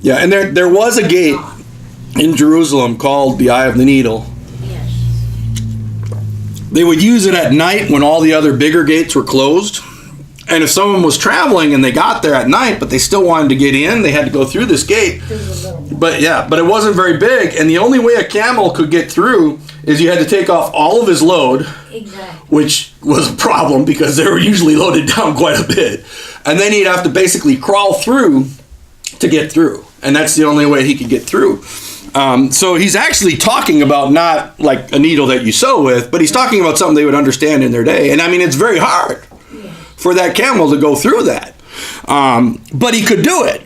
Yeah, and there was a gate in Jerusalem called the Eye of the Needle. Yes. They would use it at night when all the other bigger gates were closed. And if someone was traveling and they got there at night, but they still wanted to get in, they had to go through this gate. But it wasn't very big. And the only way a camel could get through is you had to take off all of his load, Exactly. which was a problem because they were usually loaded down quite a bit. And then he'd have to basically crawl through to get through. And that's the only way he could get through. So he's actually talking about not like a needle that you sew with, but he's talking about something they would understand in their day. And I mean, it's very hard for that camel to go through that. But he could do it.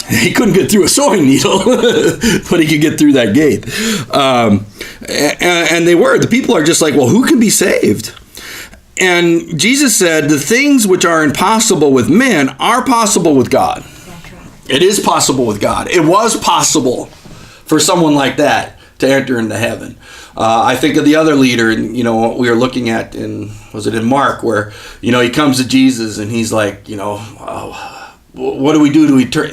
He couldn't get through a sewing needle, but he could get through that gate. And the people are just like, well, who can be saved? And Jesus said, the things which are impossible with men are possible with God. That's right. It is possible with God. It was possible for someone like that to enter into heaven. I think of the other leader, and what we were looking at in Mark, where he comes to Jesus and he's like, what do we do to turn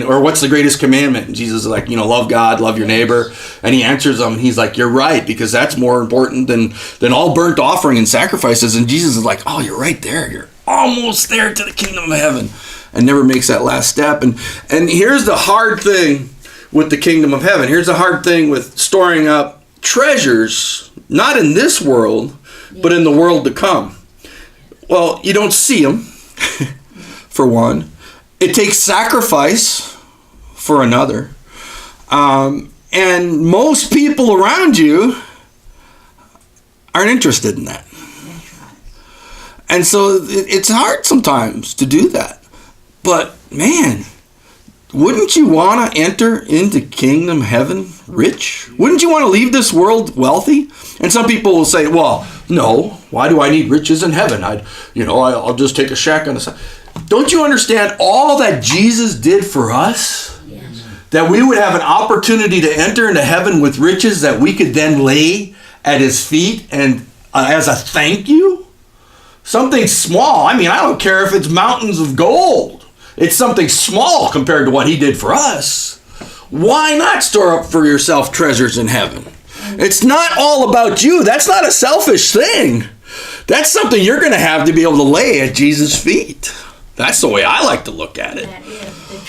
or what's the greatest commandment? And Jesus is like, love God, love your neighbor. And he answers them. He's like, you're right, because that's more important than all burnt offering and sacrifices. And Jesus is like, oh, you're right there. You're almost there to the kingdom of heaven, and never makes that last step. And here's the hard thing with the kingdom of heaven. Here's the hard thing with storing up treasures, not in this world, but in the world to come. Well, you don't see them, for one. It takes sacrifice for another. And most people around you aren't interested in that. And so it's hard sometimes to do that. But man, wouldn't you want to enter into kingdom heaven rich? Wouldn't you want to leave this world wealthy? And some people will say, well, no, why do I need riches in heaven? I'll just take a shack on the side. Don't you understand all that Jesus did for us? Yes. That we would have an opportunity to enter into heaven with riches that we could then lay at his feet and as a thank you? Something small. I mean, I don't care if it's mountains of gold. It's something small compared to what he did for us. Why not store up for yourself treasures in heaven? It's not all about you. That's not a selfish thing. That's something you're going to have to be able to lay at Jesus' feet. That's the way I like to look at it. That is.